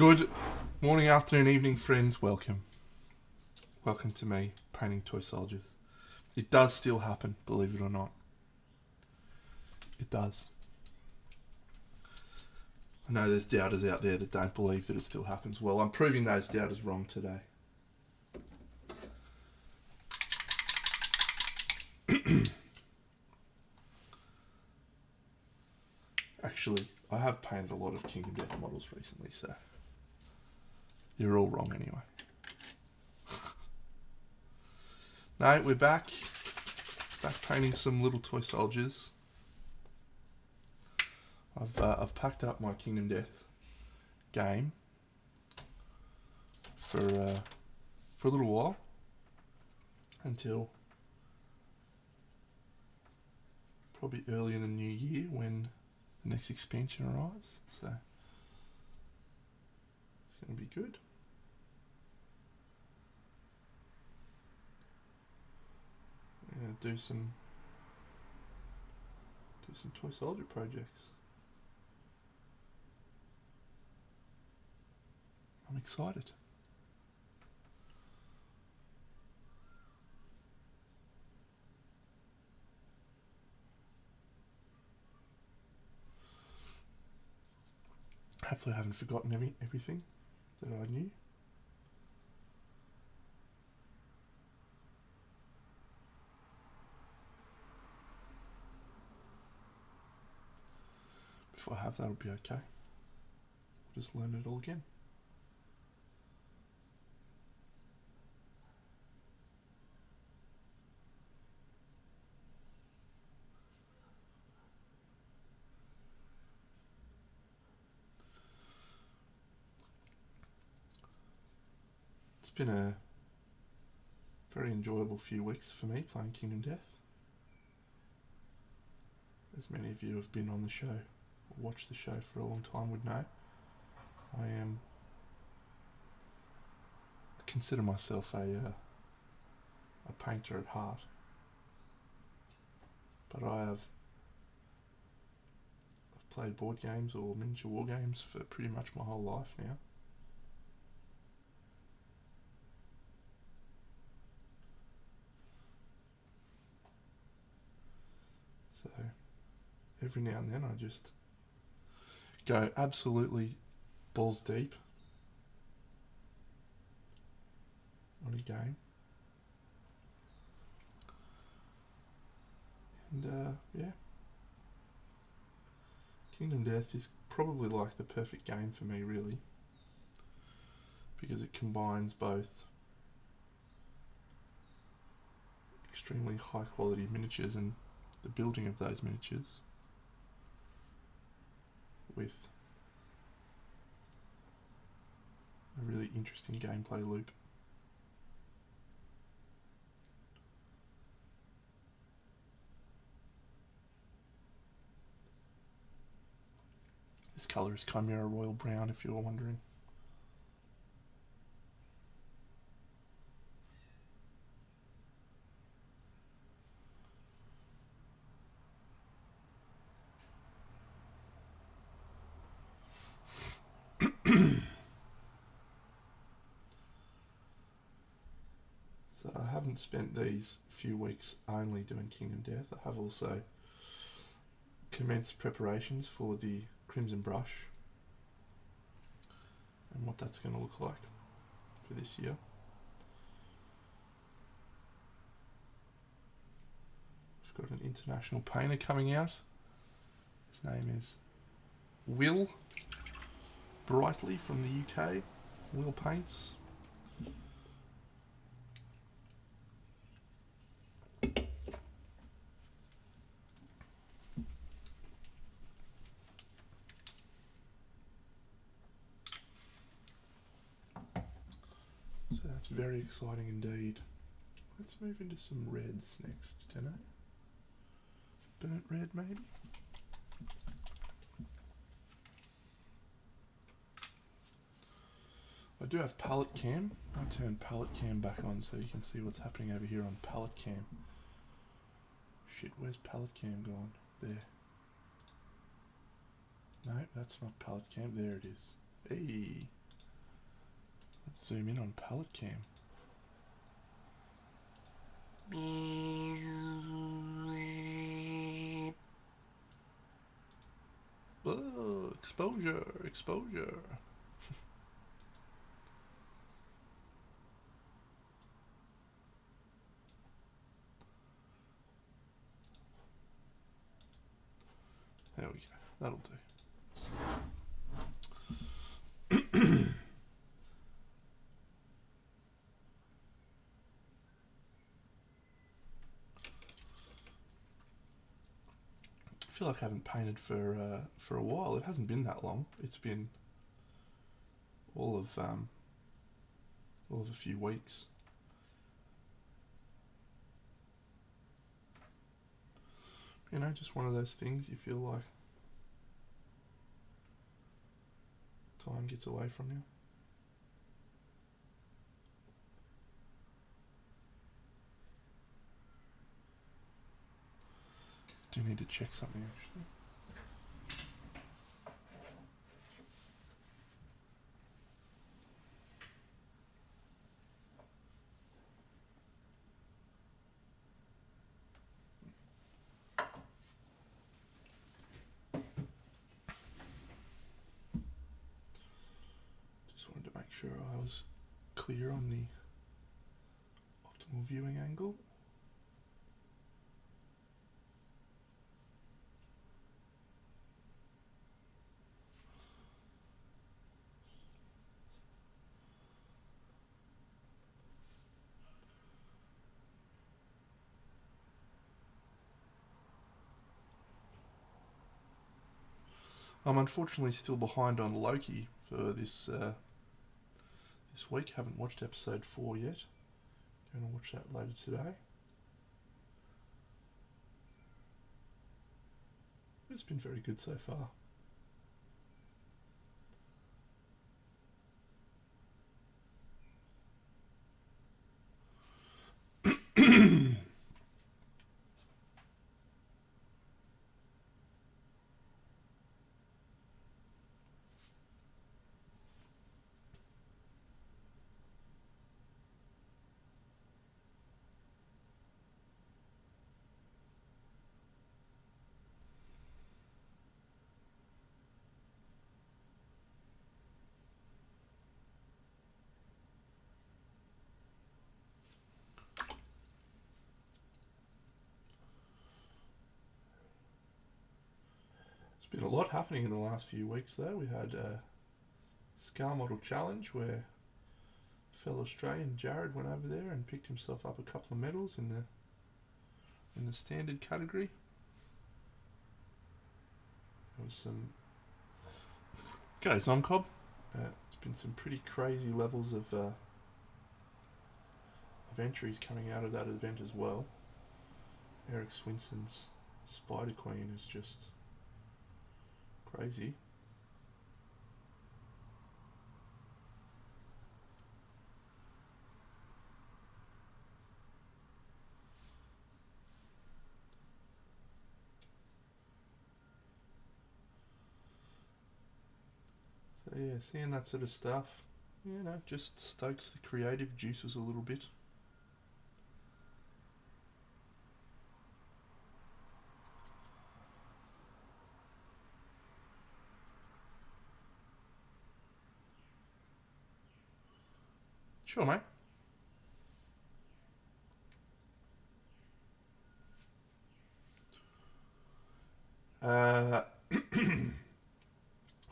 Good morning, afternoon, evening, friends. Welcome. Welcome to me, painting toy soldiers. It does still happen, believe it or not. It does. I know there's doubters out there that don't believe that it still happens. Well, I'm proving those doubters wrong today. Actually, I have painted a lot of Kingdom Death models recently, so you're all wrong anyway. No, we're back. Back painting some little toy soldiers. I've packed up my Kingdom Death game for a little while until probably early in the new year when the next expansion arrives. So it's going to be good. We're going to do some toy soldier projects. I'm excited. Hopefully I haven't forgotten everything that I knew. If I have, that'll be okay. We'll just learn it all again. It's been a very enjoyable few weeks for me playing Kingdom Death. As many of you who have been on the show or watched the show for a long time would know, I consider myself a painter at heart. But I've played board games or miniature war games for pretty much my whole life now. So every now and then I just go absolutely balls deep on a game. And yeah, Kingdom Death is probably like the perfect game for me, really, because it combines both extremely high quality miniatures and the building of those miniatures with a really interesting gameplay loop. This colour is Chimera Royal Brown, if you're wondering. So I haven't spent these few weeks only doing Kingdom Death. I have also commenced preparations for the Crimson Brush and what that's going to look like for this year. We've got an international painter coming out. His name is Will Brightly from the UK. Will Paints. So that's very exciting indeed. Let's move into some reds next, don't I? Burnt red, maybe? I do have palette cam. I'll turn palette cam back on so you can see what's happening over here on palette cam. Shit, where's palette cam gone? There. No, that's not palette cam. There it is. Hey. Let's zoom in on palette cam. Oh, exposure. There we go. That'll do. I feel like I haven't painted for a while. It hasn't been that long. It's been all of a few weeks. You know, just one of those things you feel like time gets away from you. Do need to check something actually. Just wanted to make sure I was clear on the optimal viewing angle. I'm unfortunately still behind on Loki for this week. Haven't watched episode 4 yet. Going to watch that later today. It's been very good so far. Been a lot happening in the last few weeks though. We had a Scar Model Challenge where fellow Australian Jared went over there and picked himself up a couple of medals in the standard category. There was some Zomcob. It's been some pretty crazy levels of entries coming out of that event as well. Eric Swinson's Spider Queen is just crazy. So yeah, seeing that sort of stuff, you know, just stokes the creative juices a little bit. Sure, mate.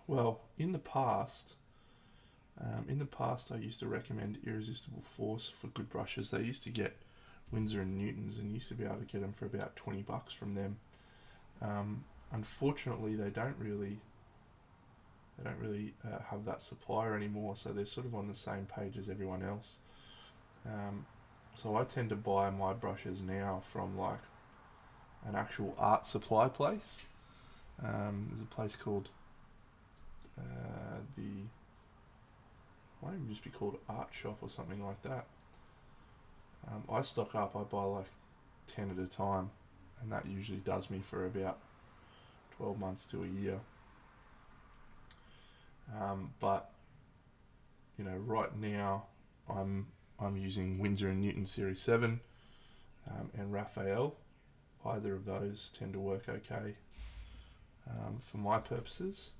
Well, in the past, I used to recommend Irresistible Force for good brushes. They used to get Winsor and Newtons, and used to be able to get them for about $20 from them. Unfortunately, they don't really have that supplier anymore, so they're sort of on the same page as everyone else. So I tend to buy my brushes now from like an actual art supply place. There's a place called might even just be called Art Shop or something like that. I stock up, I buy like 10 at a time, and that usually does me for about 12 months to a year. But right now I'm using Winsor and Newton Series 7 and Raphael. Either of those tend to work okay for my purposes,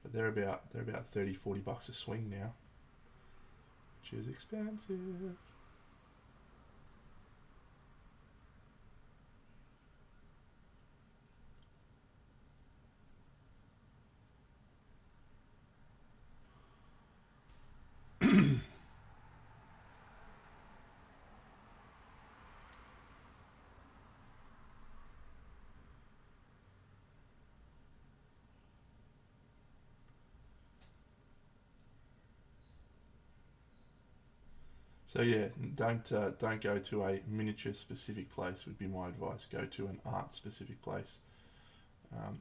but they're about $30-40 a swing now, which is expensive. So yeah, don't go to a miniature specific place would be my advice. Go to an art specific place,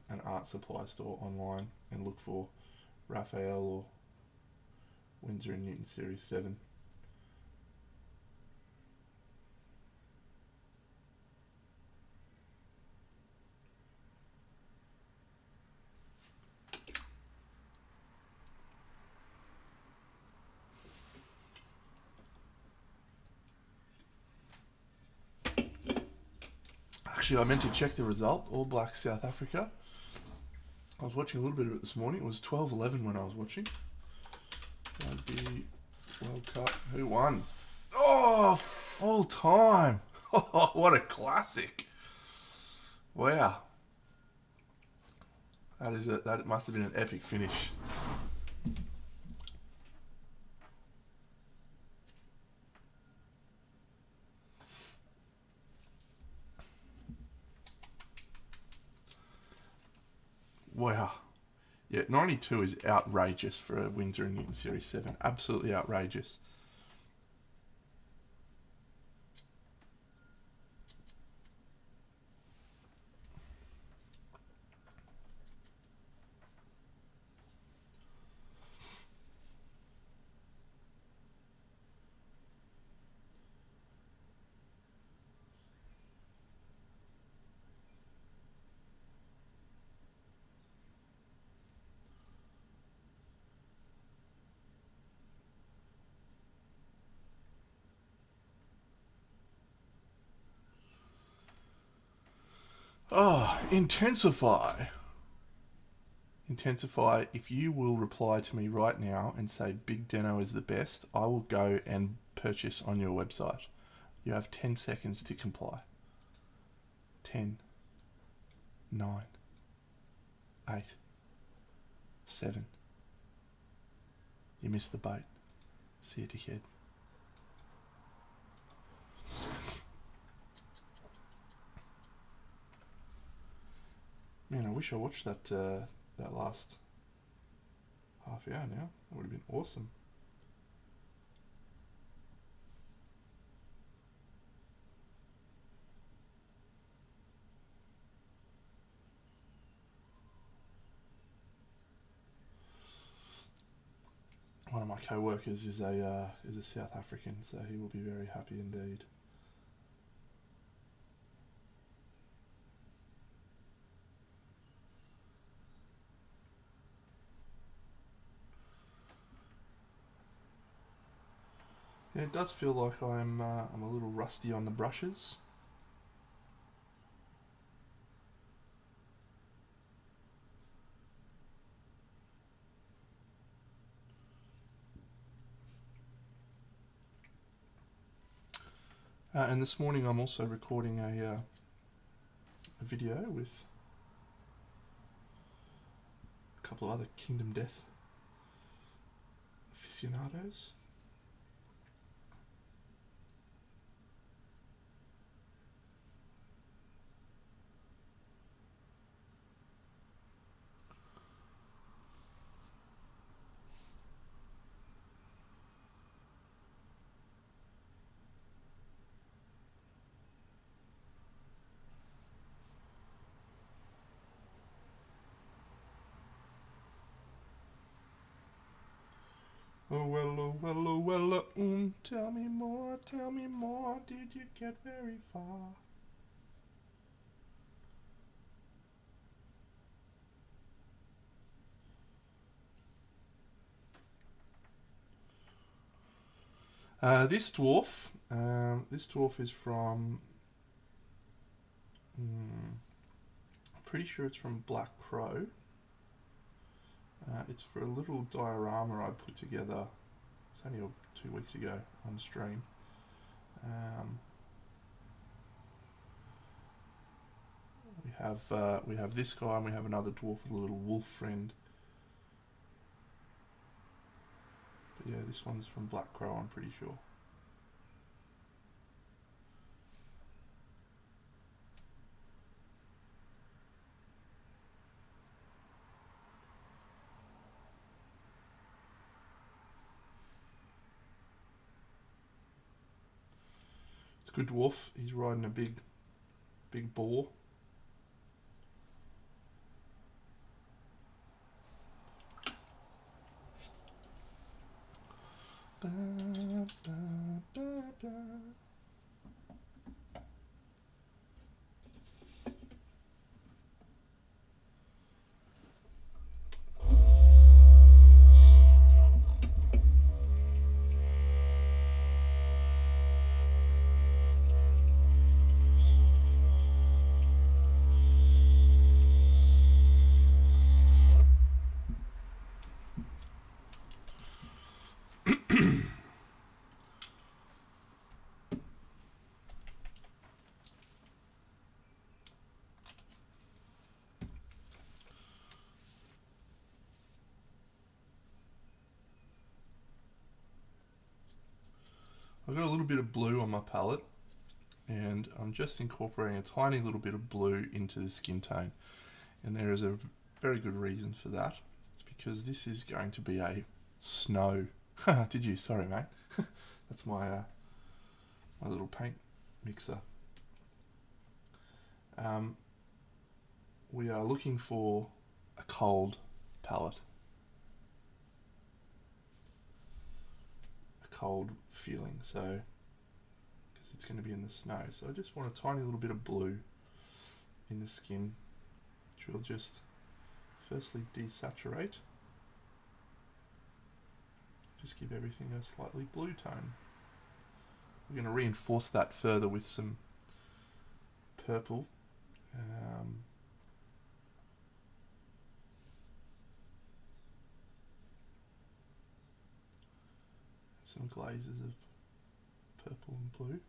an art supply store online, and look for Raphael or Winsor and Newton Series 7. Actually, I meant to check the result. All Blacks South Africa. I was watching a little bit of it this morning. It was 12-11 when I was watching. Rugby World Cup. Who won? Oh, full time. Oh, what a classic. Wow. That must have been an epic finish. Wow. Yeah, 92 is outrageous for a Winsor and Newton Series 7. Absolutely outrageous. Oh, intensify. Intensify, if you will reply to me right now and say Big Deno is the best, I will go and purchase on your website. You have 10 seconds to comply. 10, 9, 8, 7. You missed the boat. See you, dickhead. Man, I wish I watched that last half hour now. That would have been awesome. One of my co-workers is a South African, so he will be very happy indeed. Yeah, it does feel like I'm a little rusty on the brushes. And this morning I'm also recording a video with a couple of other Kingdom Death aficionados. Oh well, tell me more, did you get very far? This dwarf is from, I'm pretty sure it's from Black Crow. It's for a little diorama I put together. It's only 2 weeks ago on stream. We have this guy, and we have another dwarf with a little wolf friend. But yeah, this one's from Black Crow, I'm pretty sure. It's a good dwarf. He's riding a big boar. Ba, ba, ba, ba. I've got a little bit of blue on my palette, and I'm just incorporating a tiny little bit of blue into the skin tone. And there is a very good reason for that. It's because this is going to be a snow. Did you? Sorry, mate. That's my my little paint mixer. We are looking for a cold palette. Cold feeling, so because it's going to be in the snow, so I just want a tiny little bit of blue in the skin, which will just firstly desaturate, just give everything a slightly blue tone. We're going to reinforce that further with some purple. Some glazes of purple and blue.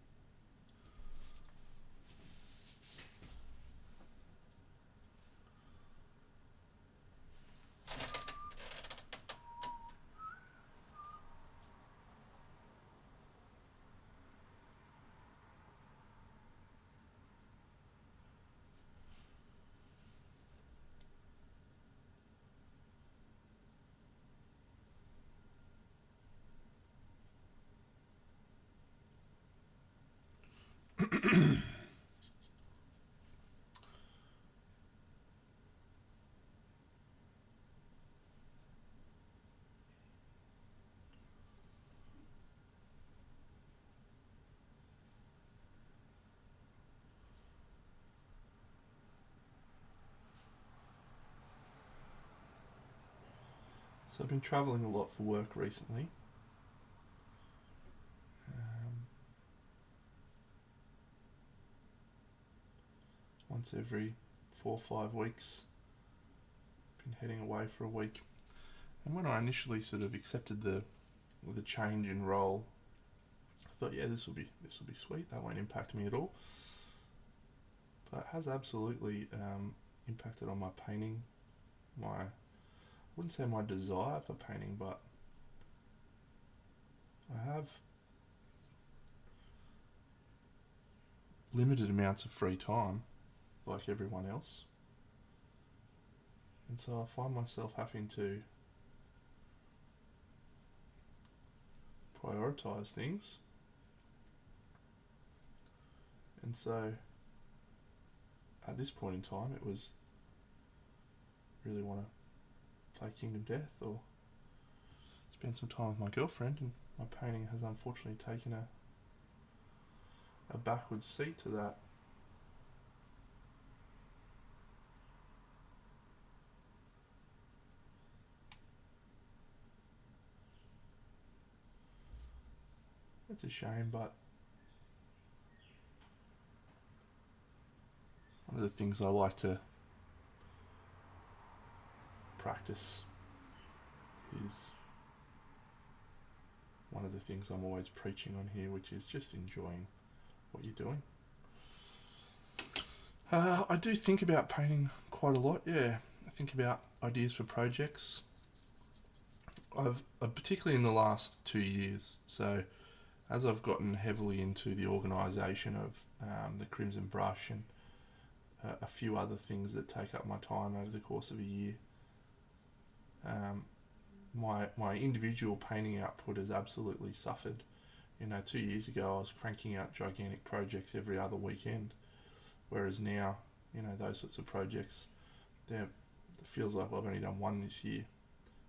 So I've been travelling a lot for work recently. Once every 4 or 5 weeks. Been heading away for a week. And when I initially sort of accepted the change in role, I thought, yeah, this will be sweet. That won't impact me at all. But it has absolutely impacted on my painting. I wouldn't say my desire for painting, but I have limited amounts of free time, like everyone else. And so I find myself having to prioritise things. And so at this point in time, it was really want to play Kingdom Death or spend some time with my girlfriend, and my painting has unfortunately taken a backward seat to that. It's a shame, but one of the things I like to practice is one of the things I'm always preaching on here, which is just enjoying what you're doing. I do think about painting quite a lot, yeah. I think about ideas for projects. I've particularly in the last 2 years, so as I've gotten heavily into the organisation of the Crimson Brush and a few other things that take up my time over the course of a year, my individual painting output has absolutely suffered. 2 years ago I was cranking out gigantic projects every other weekend, whereas now, those sorts of projects, it feels like I've only done one this year.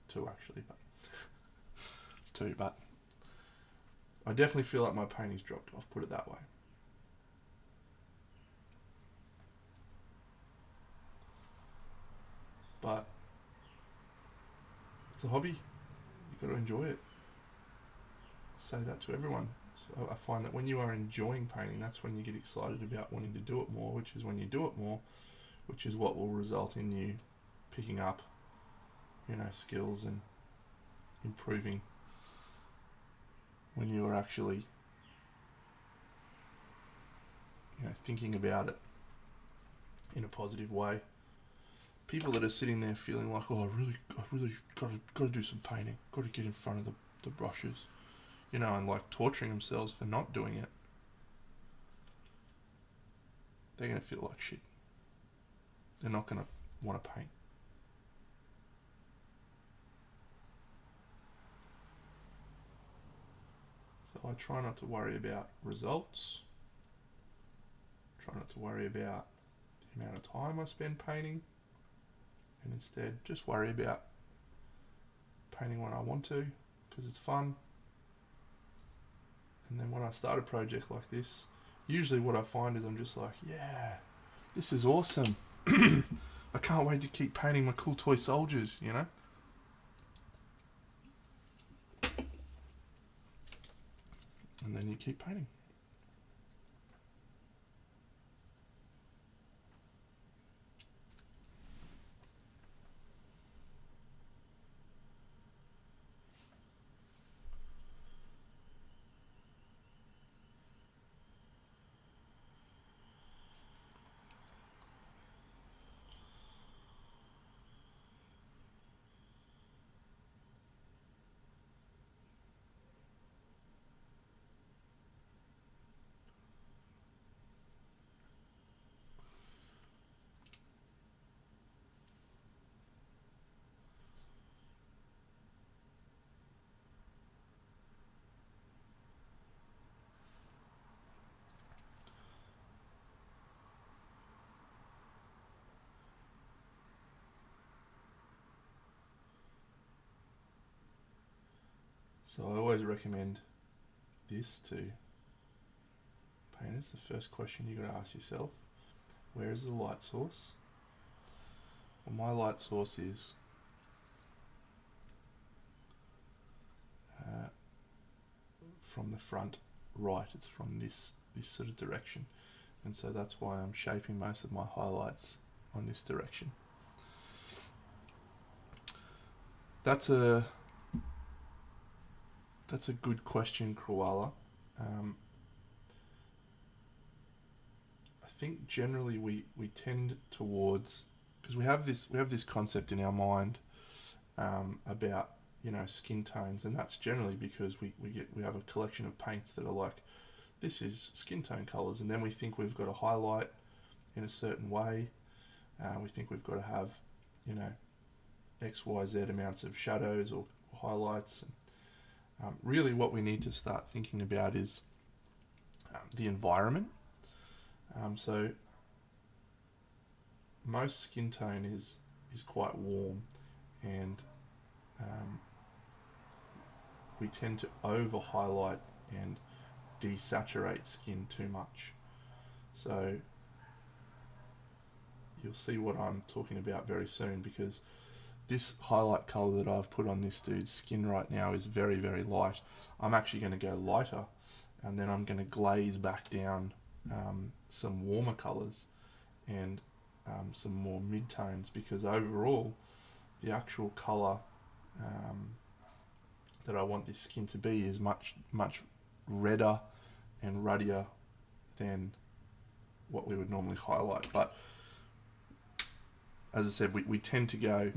Two actually, but two, but I definitely feel like my painting's dropped off, put it that way. But it's a hobby. You've got to enjoy it. I say that to everyone. So I find that when you are enjoying painting, that's when you get excited about wanting to do it more, which is when you do it more, which is what will result in you picking up, skills and improving when you are actually, thinking about it in a positive way. People that are sitting there feeling like, I really got to do some painting, got to get in front of the brushes, and like torturing themselves for not doing it, they're going to feel like shit. They're not going to want to paint. So I try not to worry about results. Try not to worry about the amount of time I spend painting, and instead just worry about painting when I want to, because it's fun. And then when I start a project like this, usually what I find is I'm just like, yeah, this is awesome. I can't wait to keep painting my cool toy soldiers, And then you keep painting. So I always recommend this to painters. The first question you got to ask yourself, where is the light source? Well, my light source is from the front right. It's from this sort of direction, and so that's why I'm shaping most of my highlights on this direction. That's a good question, Koala. I think generally we tend towards, because we have this concept in our mind about skin tones, and that's generally because we have a collection of paints that are like, this is skin tone colours, and then we think we've got to highlight in a certain way. We think we've got to have X, Y, Z amounts of shadows or highlights. Really what we need to start thinking about is the environment. So most skin tone is quite warm, and we tend to over highlight and desaturate skin too much. So you'll see what I'm talking about very soon, because this highlight colour that I've put on this dude's skin right now is very, very light. I'm actually going to go lighter, and then I'm going to glaze back down some warmer colours and some more mid-tones, because overall the actual colour that I want this skin to be is much, much redder and ruddier than what we would normally highlight. But as I said, we tend to go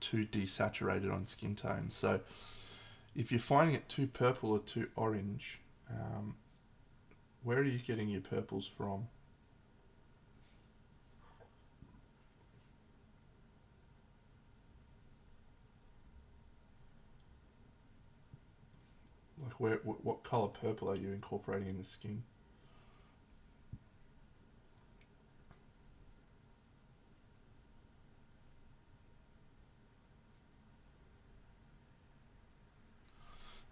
too desaturated on skin tones. So if you're finding it too purple or too orange, where are you getting your purples from? Like what color purple are you incorporating in the skin?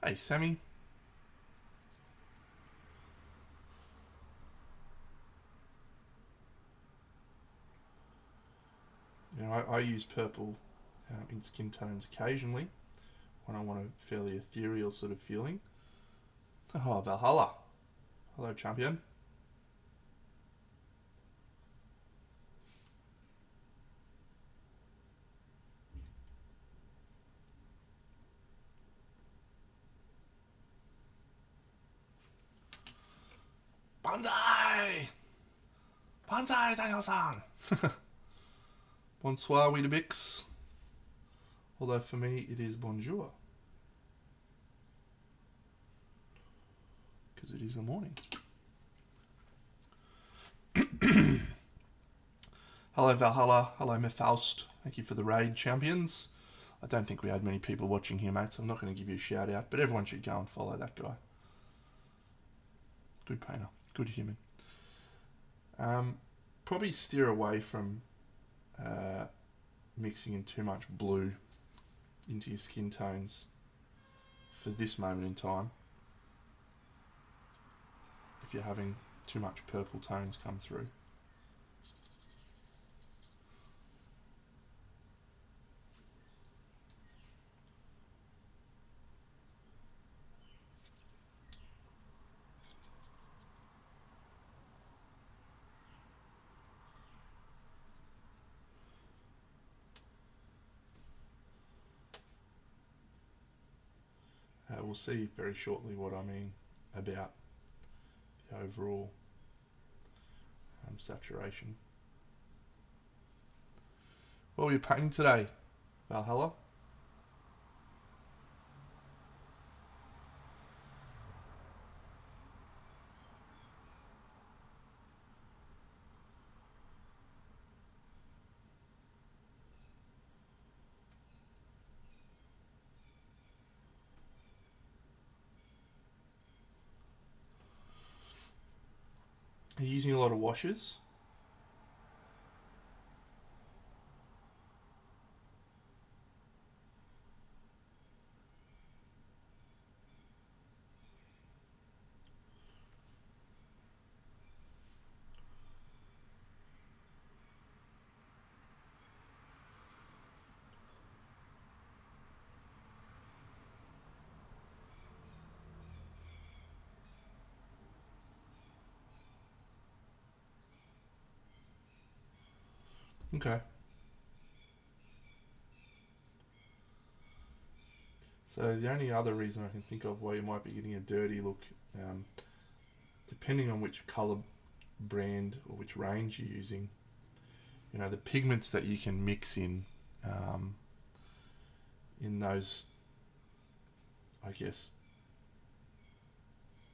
Hey, Sammy. You know, I use purple in skin tones occasionally when I want a fairly ethereal sort of feeling. Oh, Valhalla. Hello, champion. Banzai! Banzai, Daniel-san! Bonsoir, Weetabix. Although for me it is bonjour. Because it is the morning. Hello, Valhalla. Hello, Mefaust. Thank you for the raid, champions. I don't think we had many people watching here, mates. I'm not going to give you a shout out, but everyone should go and follow that guy. Good painter. Good human. Probably steer away from mixing in too much blue into your skin tones for this moment in time. If you're having too much purple tones come through. We'll see very shortly what I mean about the overall saturation. What were you painting today, Valhalla? Are you using a lot of washes? Okay. So the only other reason I can think of why you might be getting a dirty look, depending on which colour brand or which range you're using, you know, the pigments that you can mix in those, I guess,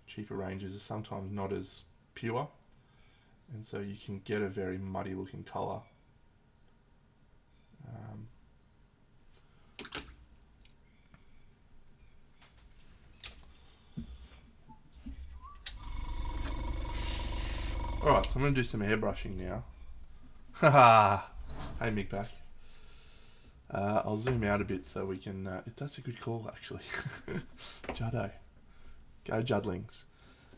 cheaper ranges are sometimes not as pure, and so you can get a very muddy looking colour. Alright, so I'm going to do some airbrushing now. Haha! Hey, Mick back. I'll zoom out a bit so we can... that's a good call, actually. Juddo. Go Judlings.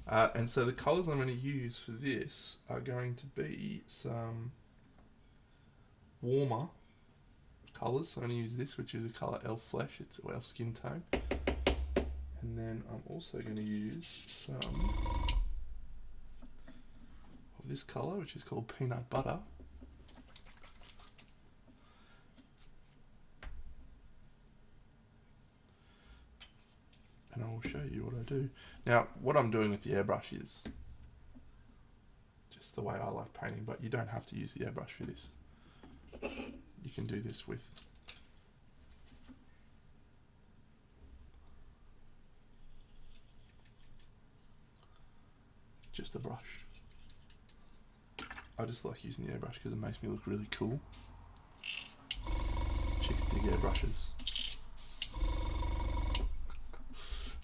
And so the colours I'm going to use for this are going to be some warmer colours. So I'm going to use this, which is a colour Elf Flesh. It's Elf Skin Tone. And then I'm also going to use some of this colour, which is called Peanut Butter. And I will show you what I do. Now, what I'm doing with the airbrush is just the way I like painting, but you don't have to use the airbrush for this. You can do this with just a brush. I just like using the airbrush because it makes me look really cool. Chicks dig airbrushes.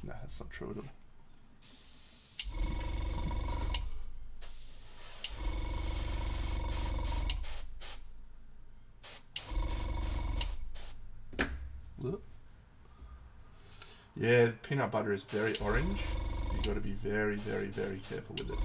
No, that's not true at all. Look. Yeah, peanut butter is very orange. You've got to be very, very, very careful with it.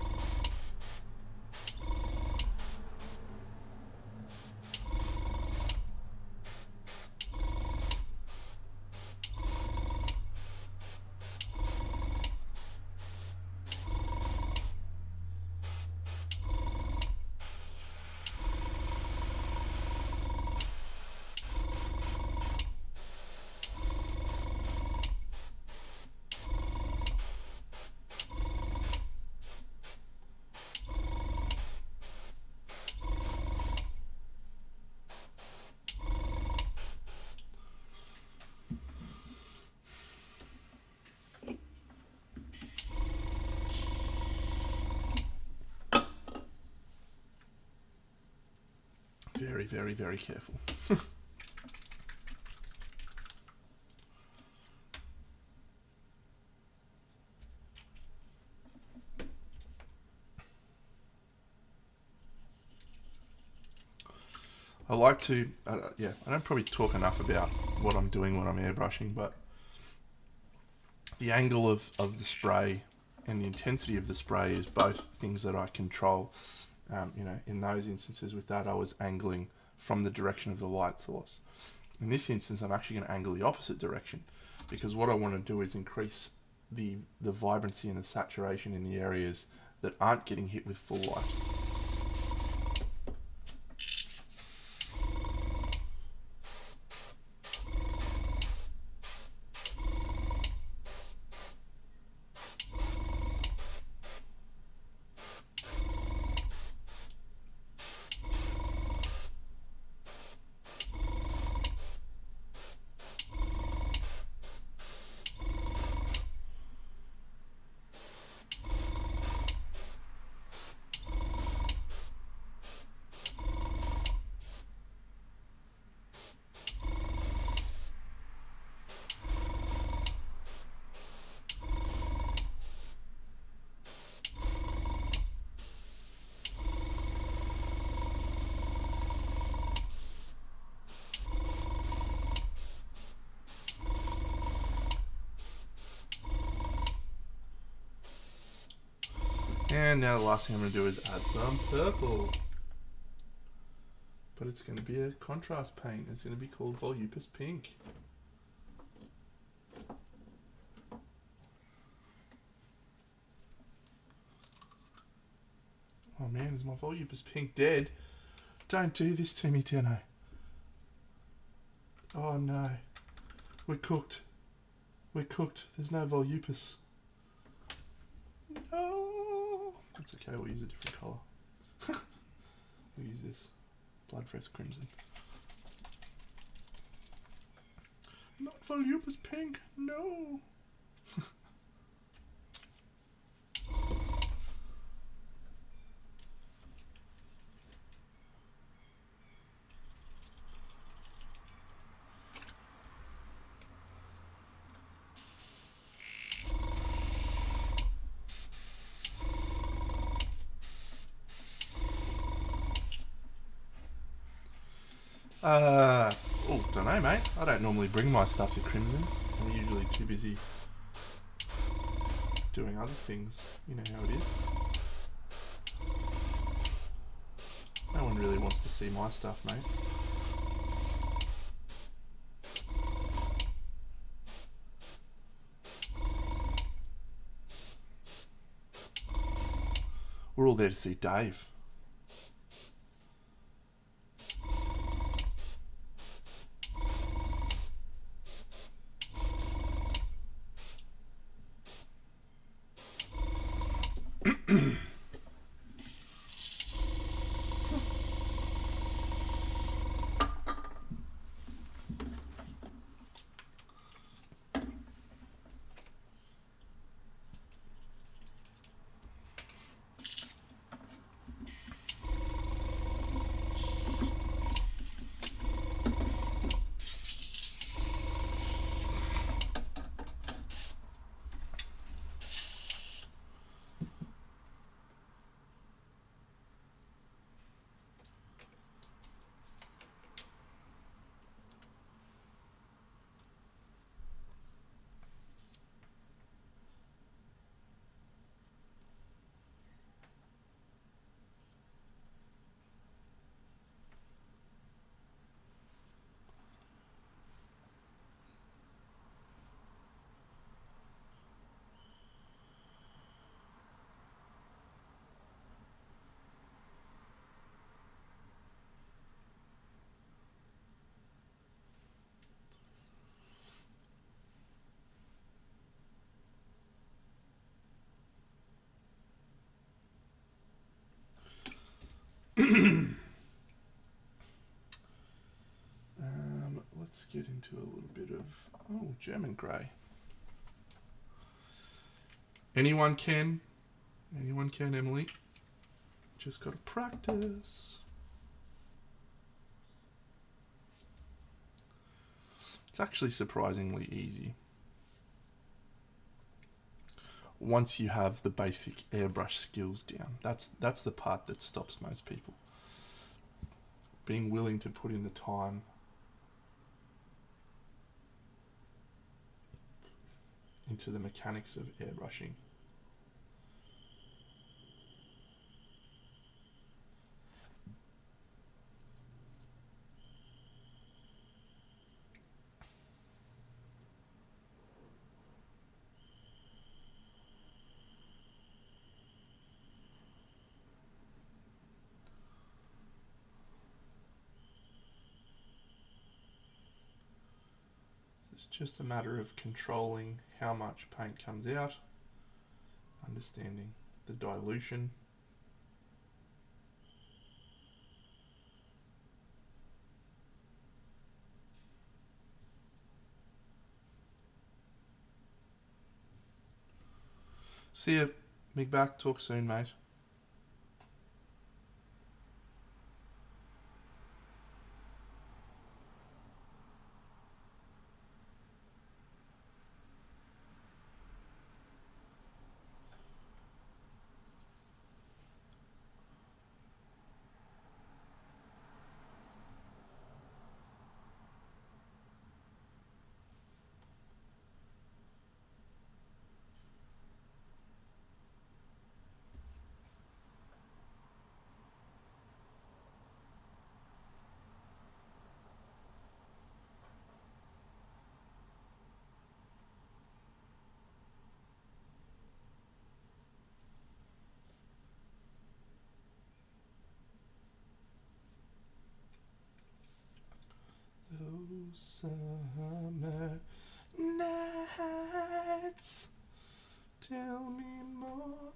Very, very, very careful. I like to, yeah, I don't probably talk enough about what I'm doing when I'm airbrushing, but the angle of the spray and the intensity of the spray is both things that I control. You know, in those instances with that, I was angling from the direction of the light source. In this instance, I'm actually going to angle the opposite direction, because what I want to do is increase the vibrancy and the saturation in the areas that aren't getting hit with full light. And now the last thing I'm going to do is add some purple. But it's going to be a contrast paint. It's going to be called Volupus Pink. Oh man, is my Volupus Pink dead? Don't do this to me, Deno. Oh no. We're cooked. We're cooked. There's no Volupus. No. That's okay, we'll use a different colour. We'll use this. Bloodfresh Crimson. Not Volupus Pink, no! Oh, don't know, mate. I don't normally bring my stuff to Crimson. I'm usually too busy doing other things. You know how it is. No one really wants to see my stuff, mate. We're all there to see Dave. Let's get into a little bit of German grey. Anyone can, Emily. Just got to practice. It's actually surprisingly easy once you have the basic airbrush skills down. That's the part that stops most people. Being willing to put in the time into the mechanics of airbrushing. It's just a matter of controlling how much paint comes out, understanding the dilution. See ya, Big Back. Talk soon, mate. Those summer nights, tell me more.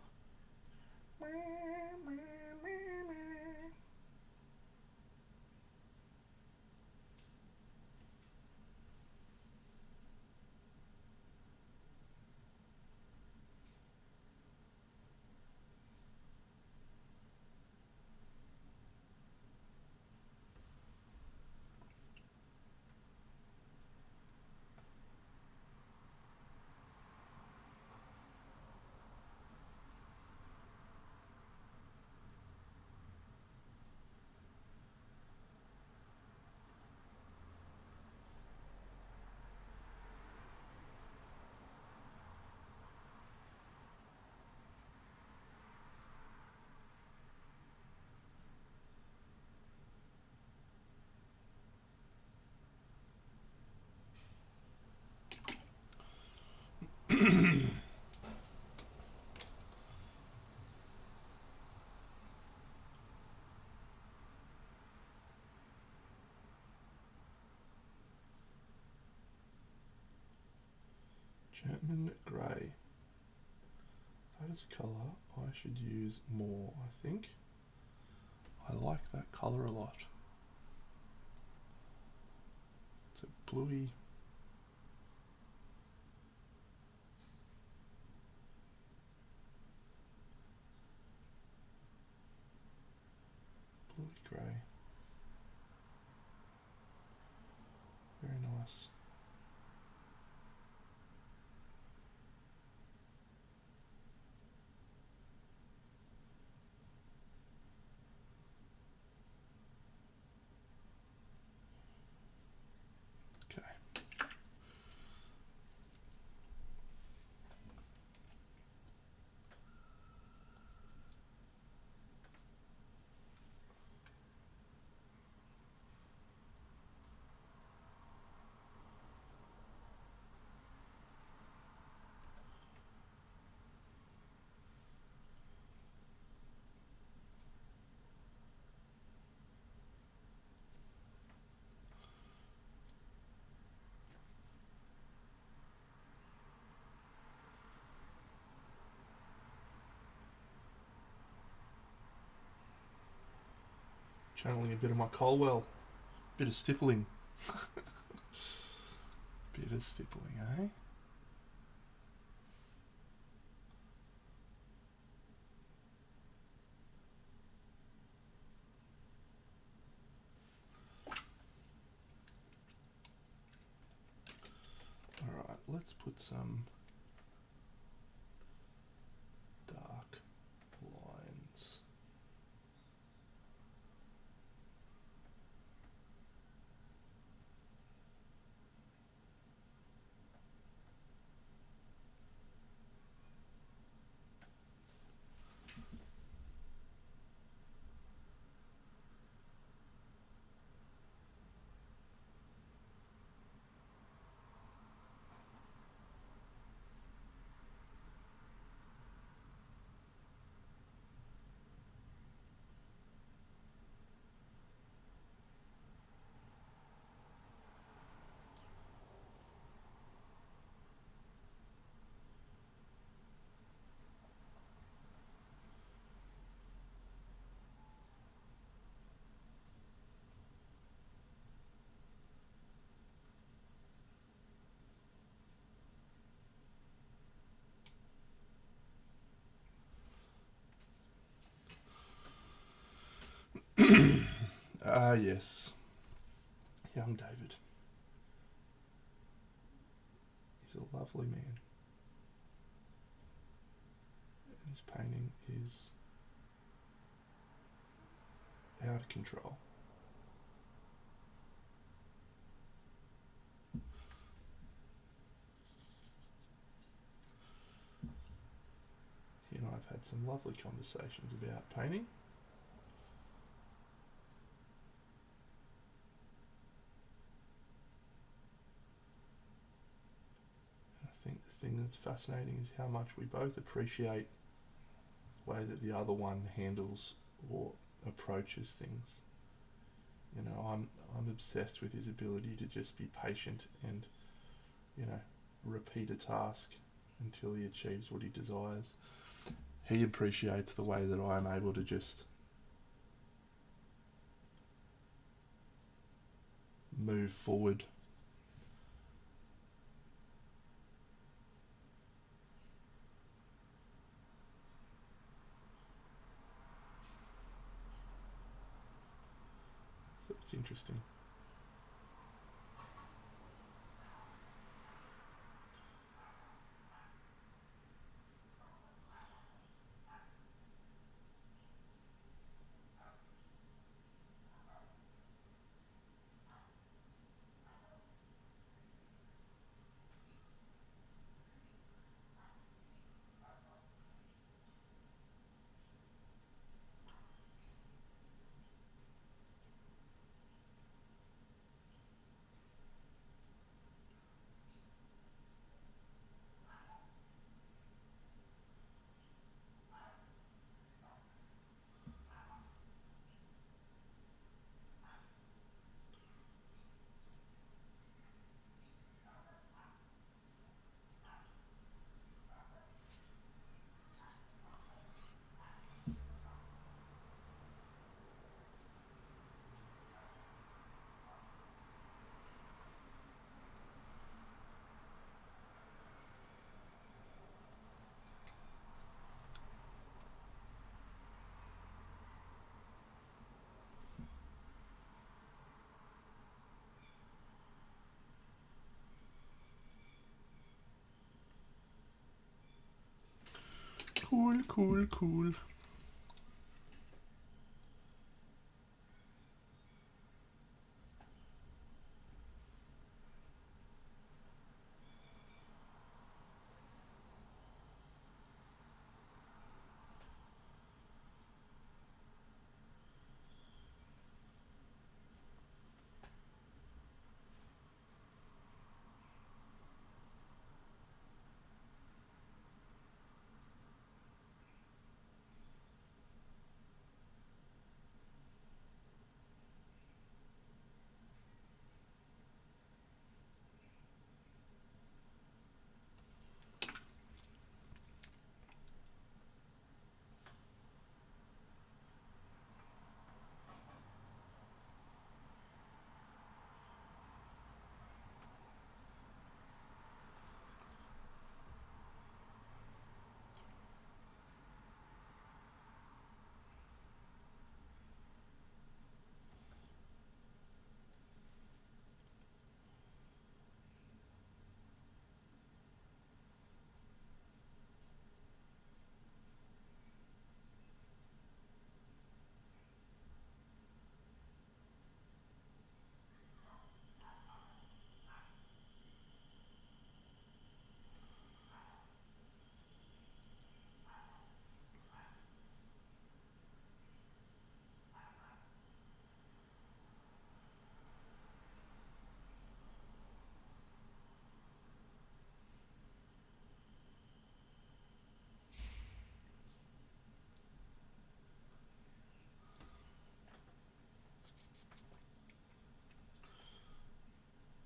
German grey. That is a colour I should use more, I think. I like that colour a lot. It's a bluey, grey. Very nice. Okay. Channeling a bit of my Colwell. Bit of stippling. Bit of stippling, eh? Alright, let's put some dark lines. Ah, yes. Young David. He's a lovely man. And his painting is out of control. He and I have had some lovely conversations about painting. And I think the thing that's fascinating is how much we both appreciate the way that the other one handles or approaches things. You know, I'm obsessed with his ability to just be patient and, you know, repeat a task until he achieves what he desires. He appreciates the way that I am able to just move forward. So it's interesting. Cool, cool, cool.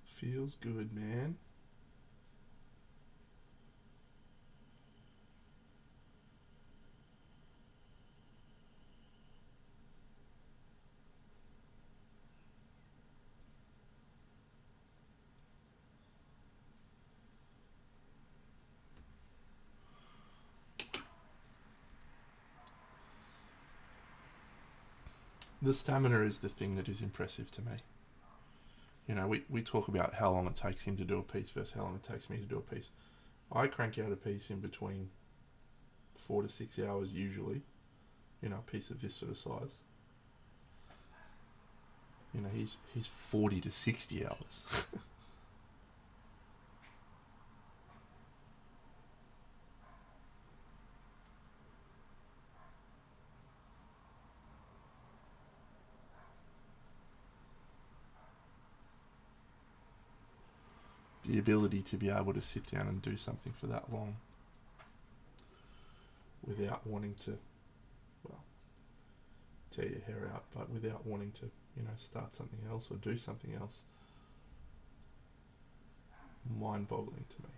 Feels good, man. The stamina is the thing that is impressive to me. You know, we talk about how long it takes him to do a piece versus how long it takes me to do a piece. I crank out a piece in between 4 to 6 hours usually. You know, a piece of this sort of size. You know, he's 40 to 60 hours. The ability to be able to sit down and do something for that long without wanting to, well, tear your hair out, but without wanting to, you know, start something else or do something else. Mind-boggling to me.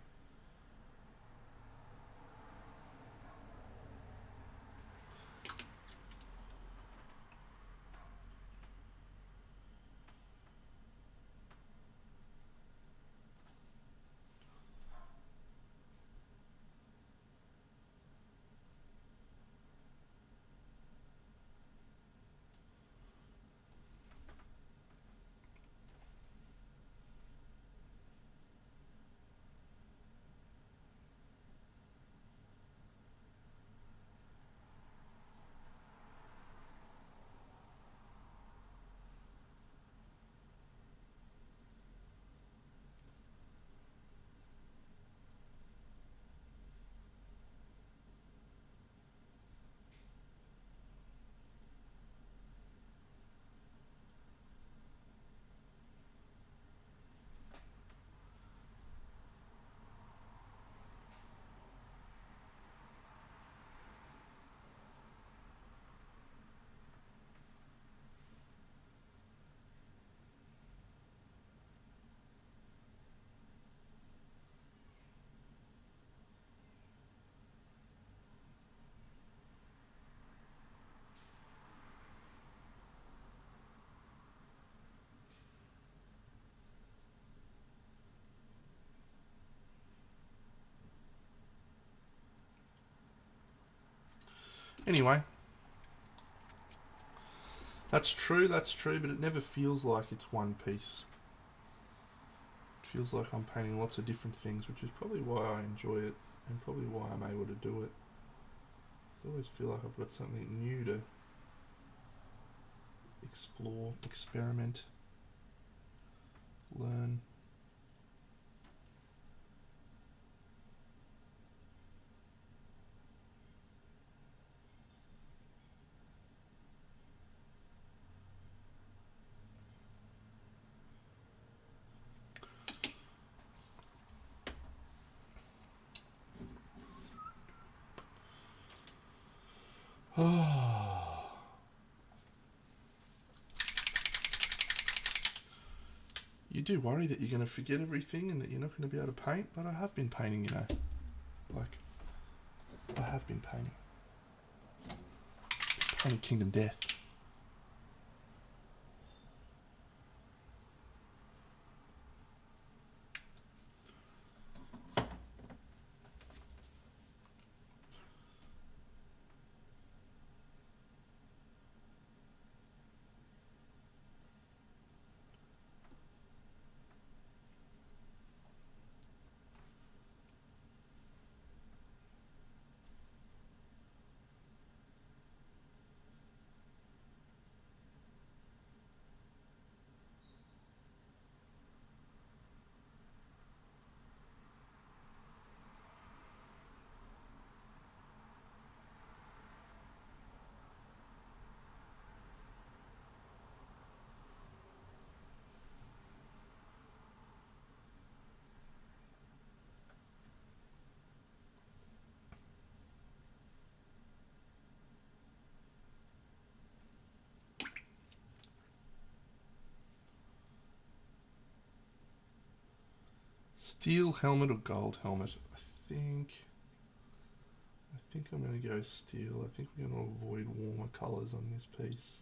Anyway, that's true, but it never feels like it's one piece. It feels like I'm painting lots of different things, which is probably why I enjoy it and probably why I'm able to do it. I always feel like I've got something new to explore, experiment, learn. You do worry that you're going to forget everything and that you're not going to be able to paint, but I have been painting, you know. Like, I have been painting. Painting Kingdom Death. Steel helmet or gold helmet? I think I'm going to go steel. I think we're going to avoid warmer colours on this piece.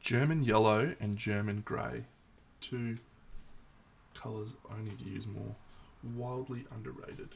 German yellow and German grey. Two colours I need to use more. Wildly underrated.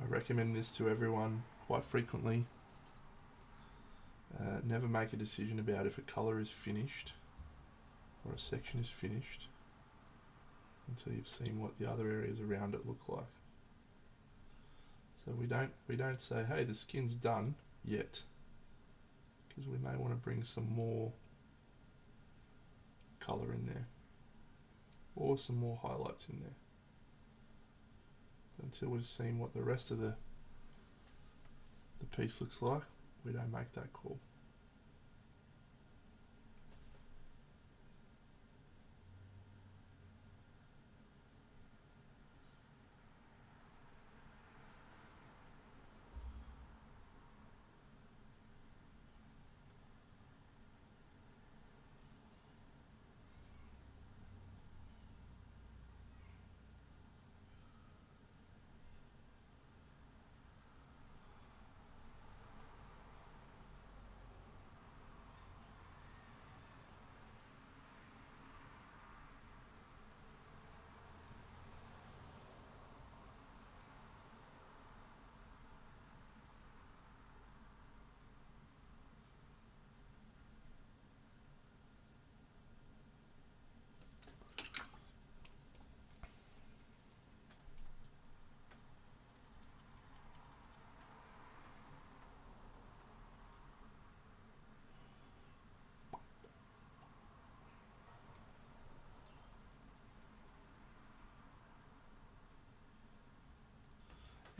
I recommend this to everyone. quite frequently. Never make a decision about if a colour is finished or a section is finished until you've seen what the other areas around it look like. So we don't say, hey, the skin's done yet, because we may want to bring some more colour in there or some more highlights in there. Until we've seen what the rest of the piece looks like, we don't make that call.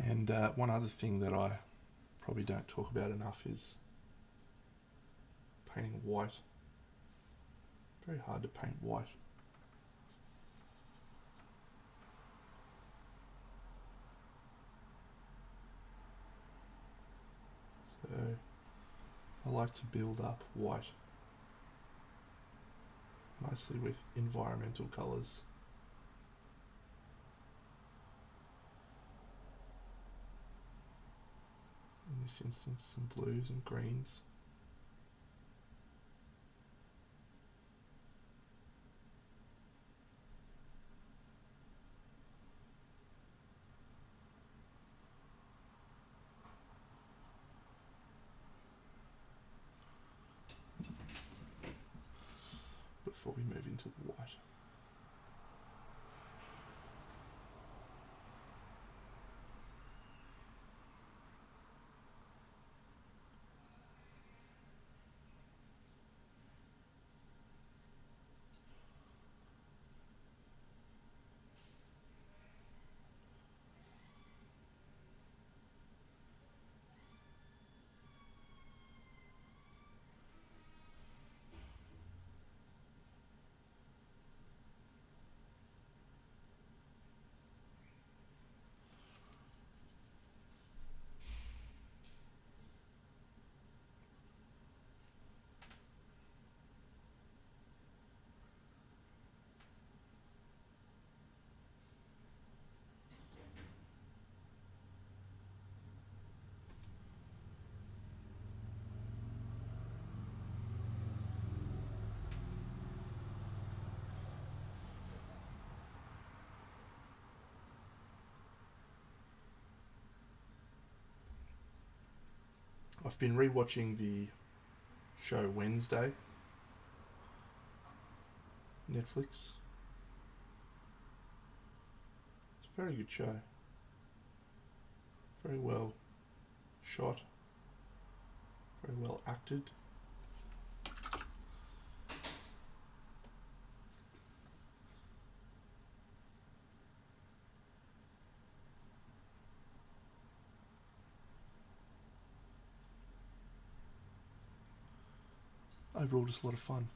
And one other thing that I probably don't talk about enough is painting white. Very hard to paint white. So I like to build up white, mostly with environmental colours. In this instance, some blues and greens. Before we move into the white. I've been rewatching the show Wednesday, Netflix. It's a very good show. Very well shot. Very well acted. Overall, just a lot of fun.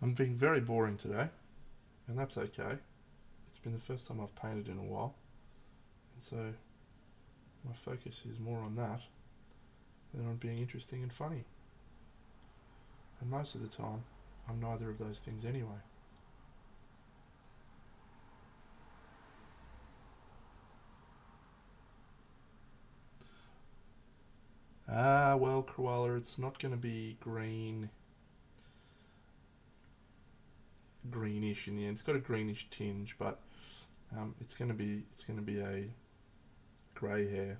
I'm being very boring today, and that's okay. It's been the first time I've painted in a while, and so my focus is more on that than on being interesting and funny. And most of the time, I'm neither of those things anyway. Well, koala, it's not going to be greenish in the end. It's got a greenish tinge, but it's going to be a grey hair,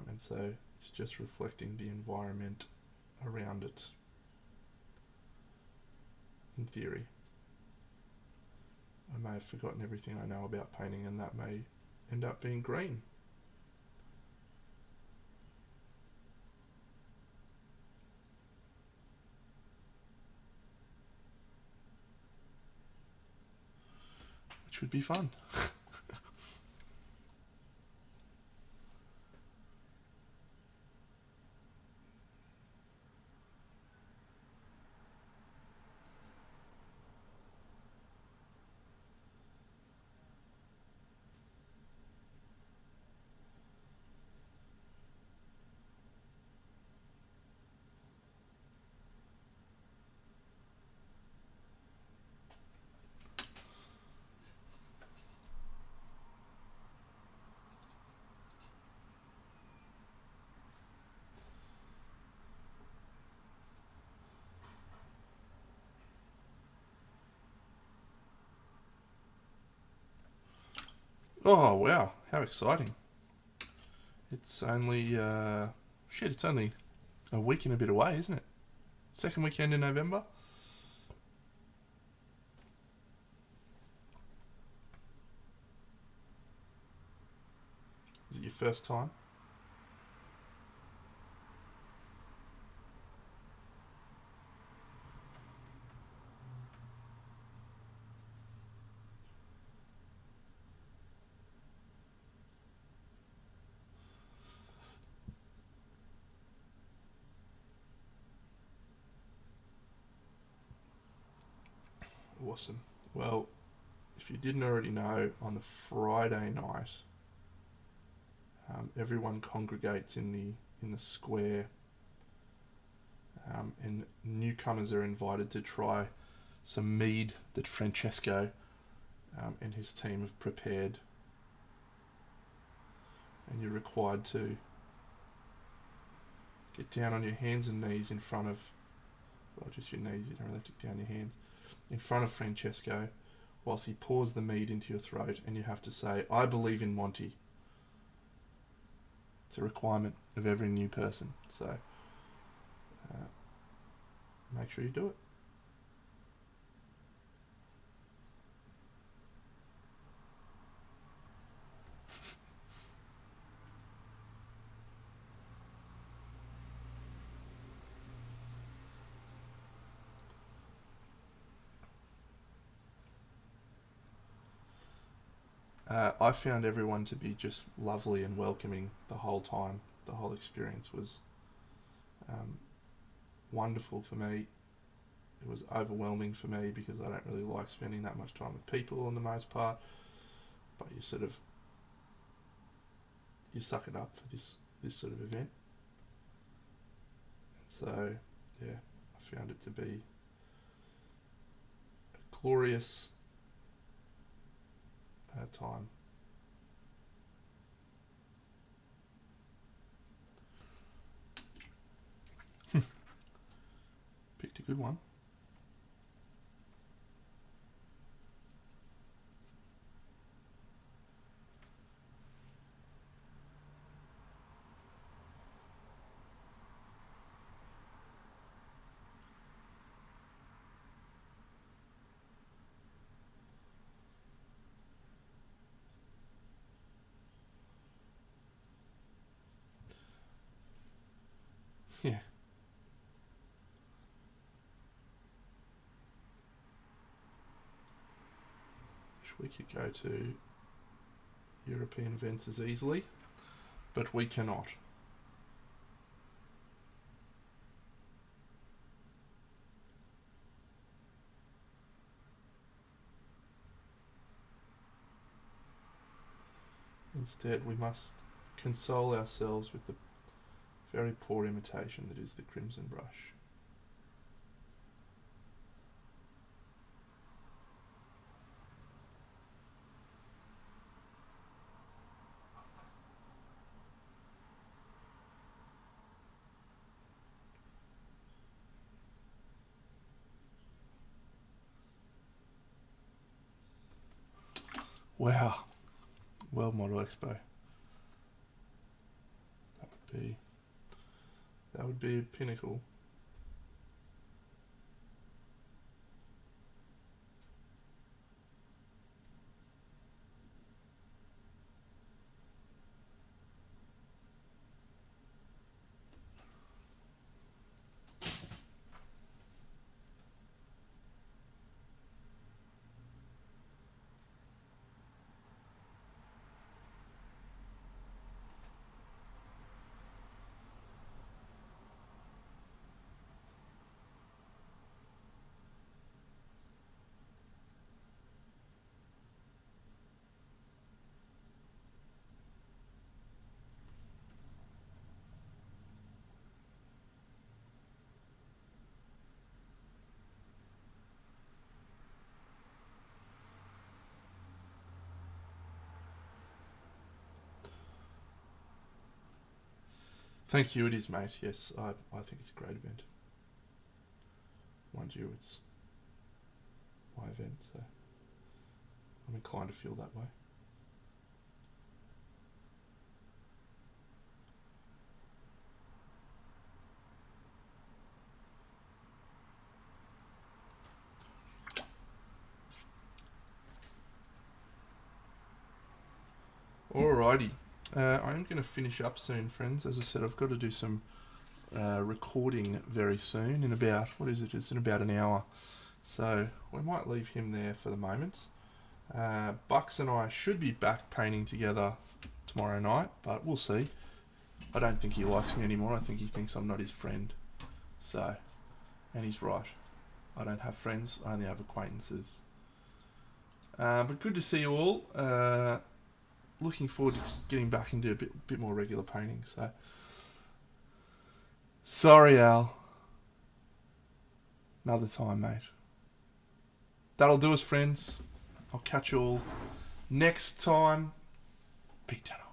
and so it's just reflecting the environment around it. In theory, I may have forgotten everything I know about painting, and that may end up being green. Which would be fun. Oh wow, how exciting. It's only it's only a week and a bit away, isn't it? Second weekend in November. Is it your first time? Awesome. Well, if you didn't already know, on the Friday night, everyone congregates in the square, and newcomers are invited to try some mead that Francesco and his team have prepared, and you're required to get down on your hands and knees in front of, well, just your knees, you don't really have to get down your hands, in front of Francesco, whilst he pours the mead into your throat, and you have to say, "I believe in Monty." It's a requirement of every new person, so make sure you do it. I found everyone to be just lovely and welcoming the whole time. The whole experience was wonderful for me. It was overwhelming for me because I don't really like spending that much time with people on the most part. But you suck it up for this sort of event. And so yeah, I found it to be a glorious time. Picked a good one. Yeah. Wish we could go to European events as easily, but we cannot. Instead, we must console ourselves with the very poor imitation that is the crimson brush. Wow. World Model Expo. That would be a pinnacle. Thank you, it is, mate. Yes, I think it's a great event. Mind you, it's my event, so I'm inclined to feel that way. Alrighty. I am going to finish up soon, friends. As I said, I've got to do some recording very soon. In about, what is it? It's in about an hour. So we might leave him there for the moment. Bucks and I should be back painting together tomorrow night, but we'll see. I don't think he likes me anymore. I think he thinks I'm not his friend. So, and he's right. I don't have friends. I only have acquaintances. But good to see you all. Looking forward to getting back into a bit more regular painting. So, sorry, Al. Another time, mate. That'll do us, friends. I'll catch you all next time. Big time.